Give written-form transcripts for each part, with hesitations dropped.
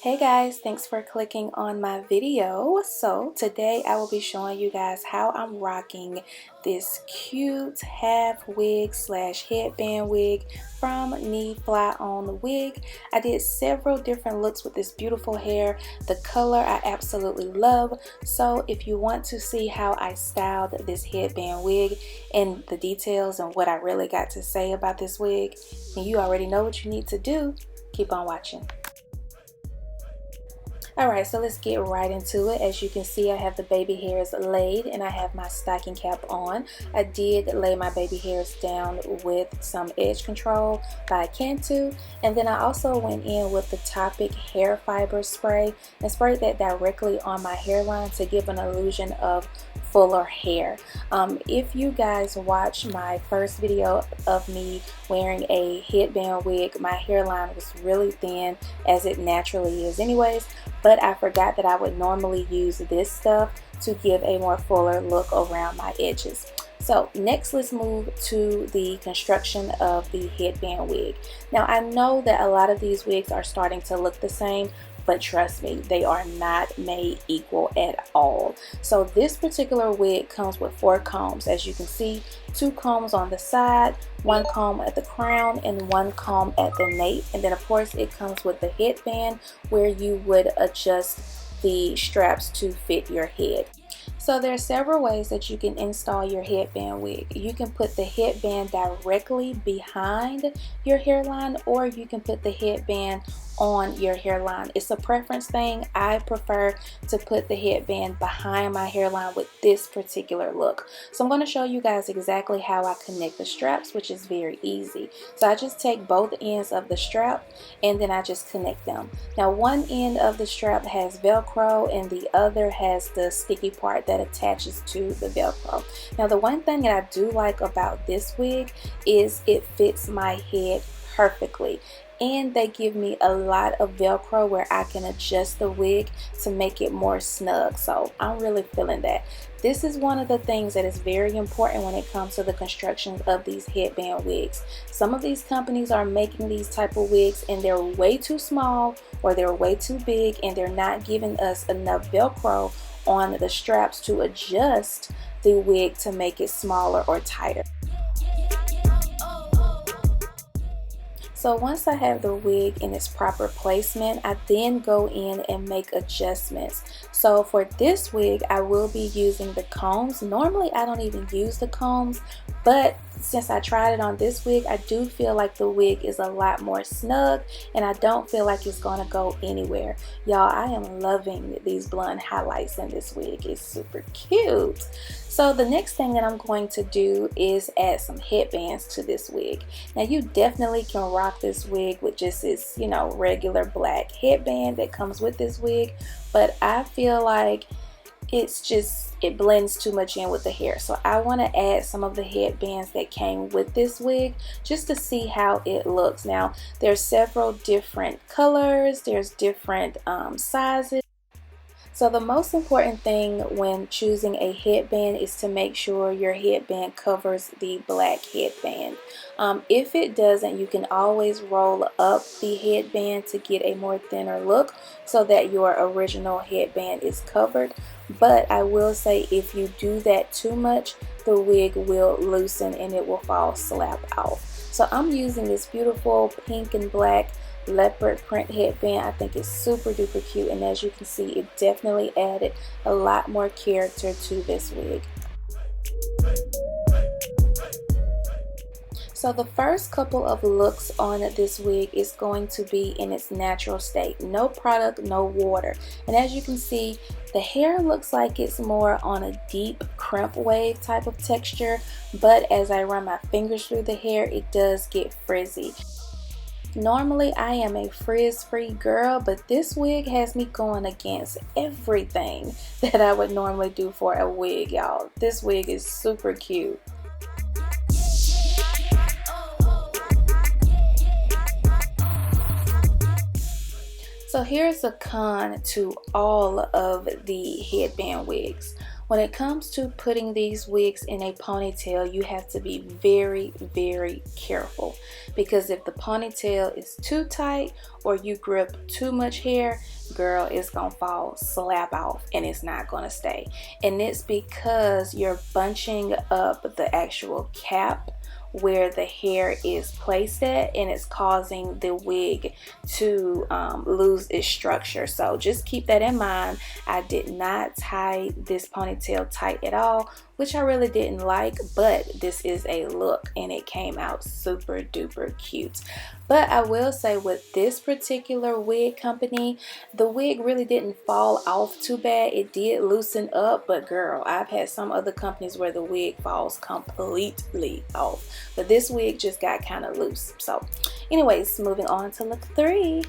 Hey guys, thanks for clicking on my video. So today I will be showing you guys how I'm rocking this cute half wig slash headband wig from Neflyonwigs. I did several different looks with this beautiful hair. The color I absolutely love. So if you want to see how I styled this headband wig and the details and what I really got to say about this wig, then you already know what you need to do. Keep on watching. Alright, so let's get right into it. As you can see, I have the baby hairs laid and I have my stocking cap on. I did lay my baby hairs down with some edge control by Cantu, and then I also went in with the Topic hair fiber spray and sprayed that directly on my hairline to give an illusion of fuller hair. If you guys watch my first video of me wearing a headband wig, my hairline was really thin, as it naturally is anyways, but I forgot that I would normally use this stuff to give a more fuller look around my edges. So next, let's move to the construction of the headband wig. Now I know that a lot of these wigs are starting to look the same, but trust me, they are not made equal at all. So this particular wig comes with 4 combs. As you can see, 2 combs on the side, 1 comb at the crown, and 1 comb at the nape. And then of course it comes with the headband where you would adjust the straps to fit your head. So there are several ways that you can install your headband wig. You can put the headband directly behind your hairline, or you can put the headband on your hairline. It's a preference thing. I prefer to put the headband behind my hairline with this particular look. So I'm going to show you guys exactly how I connect the straps, which is very easy. So I just take both ends of the strap and then I just connect them. Now one end of the strap has Velcro and the other has the sticky part that attaches to the Velcro. Now the one thing that I do like about this wig is it fits my head perfectly, and they give me a lot of Velcro where I can adjust the wig to make it more snug. So I'm really feeling that. This is one of the things that is very important when it comes to the construction of these headband wigs. Some of these companies are making these type of wigs and they're way too small or they're way too big, and they're not giving us enough Velcro on the straps to adjust the wig to make it smaller or tighter. So once I have the wig in its proper placement, I then go in and make adjustments. So for this wig, I will be using the combs. Normally I don't even use the combs, but since I tried it on this wig, I do feel like the wig is a lot more snug and I don't feel like it's gonna go anywhere. Y'all, I am loving these blonde highlights in this wig. It's super cute. So the next thing that I'm going to do is add some headbands to this wig. Now you definitely can rock this wig with just this, regular black headband that comes with this wig, but I feel like it blends too much in with the hair. So I want to add some of the headbands that came with this wig just to see how it looks. Now there's several different colors, there's different sizes. So the most important thing when choosing a headband is to make sure your headband covers the black headband. If it doesn't, you can always roll up the headband to get a more thinner look so that your original headband is covered. But I will say, if you do that too much, the wig will loosen and it will fall slap off. So I'm using this beautiful pink and black leopard print headband. I think it's super duper cute, and as you can see, it definitely added a lot more character to this wig. So the first couple of looks on this wig is going to be in its natural state. No product, no water. And as you can see, the hair looks like it's more on a deep crimp wave type of texture, but as I run my fingers through the hair, it does get frizzy. Normally I am a frizz-free girl, but this wig has me going against everything that I would normally do for a wig, y'all. This wig is super cute. So here's a con to all of the headband wigs. When it comes to putting these wigs in a ponytail, you have to be very, very careful, because if the ponytail is too tight or you grip too much hair, girl, it's gonna fall slap off and it's not gonna stay. And it's because you're bunching up the actual cap where the hair is placed at, and it's causing the wig to lose its structure. So just keep that in mind. I did not tie this ponytail tight at all, which I really didn't like, but this is a look and it came out super duper cute. But I will say, with this particular wig company, the wig really didn't fall off too bad. It did loosen up, but girl, I've had some other companies where the wig falls completely off, but this wig just got kind of loose. So anyways, moving on to look 3.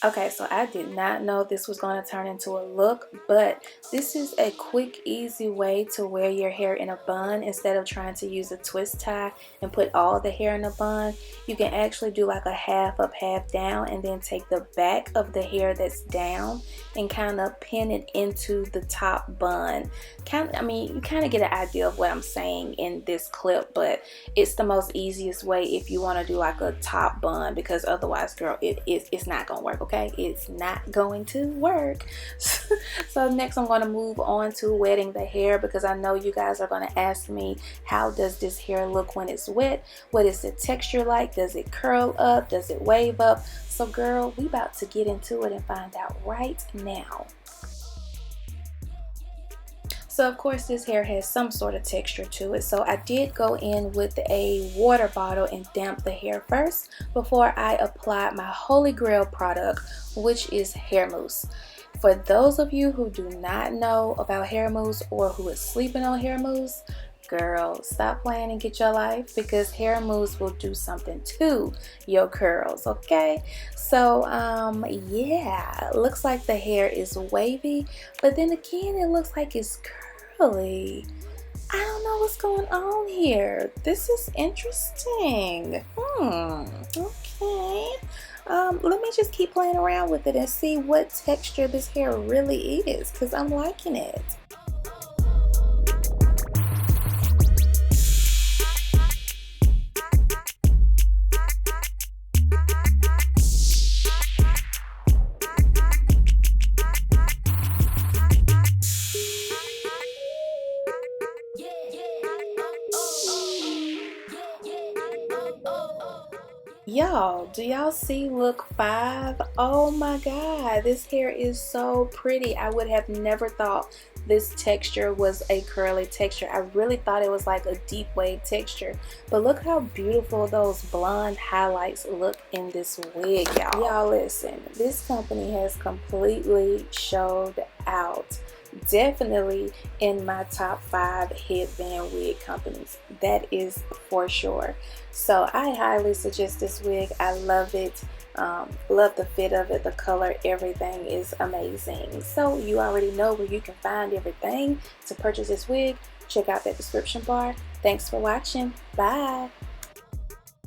Okay, so I did not know this was going to turn into a look, but this is a quick, easy way to wear your hair in a bun. Instead of trying to use a twist tie and put all the hair in a bun, you can actually do like a half up, half down, and then take the back of the hair that's down and kind of pin it into the top bun. You kind of get an idea of what I'm saying in this clip, but it's the most easiest way if you want to do like a top bun, because otherwise, girl, it's not going to work, okay? It's not going to work. So next I'm going to move on to wetting the hair, because I know you guys are going to ask me, how does this hair look when it's wet? What is the texture like? Does it curl up? Does it wave up? So girl, we about to get into it and find out right now. So of course this hair has some sort of texture to it, so I did go in with a water bottle and damp the hair first before I applied my holy grail product, which is hair mousse. For those of you who do not know about hair mousse or who is sleeping on hair mousse, girl, stop playing and get your life, because hair mousse will do something to your curls, okay? So yeah, looks like the hair is wavy, but then again it looks like it's curly. I don't know what's going on here. This is interesting. Okay. Let me just keep playing around with it and see what texture this hair really is, because I'm liking it. Y'all, do y'all see look 5? Oh my god, this hair is so pretty. I would have never thought this texture was a curly texture. I really thought it was like a deep wave texture, but look how beautiful those blonde highlights look in this wig, y'all. Y'all listen, this company has completely showed out. Definitely in my top 5 headband wig companies, that is for sure. So I highly suggest this wig. I love it. Love the fit of it, the color, everything is amazing. So you already know where you can find everything to purchase this wig. Check out that description bar. Thanks for watching. Bye.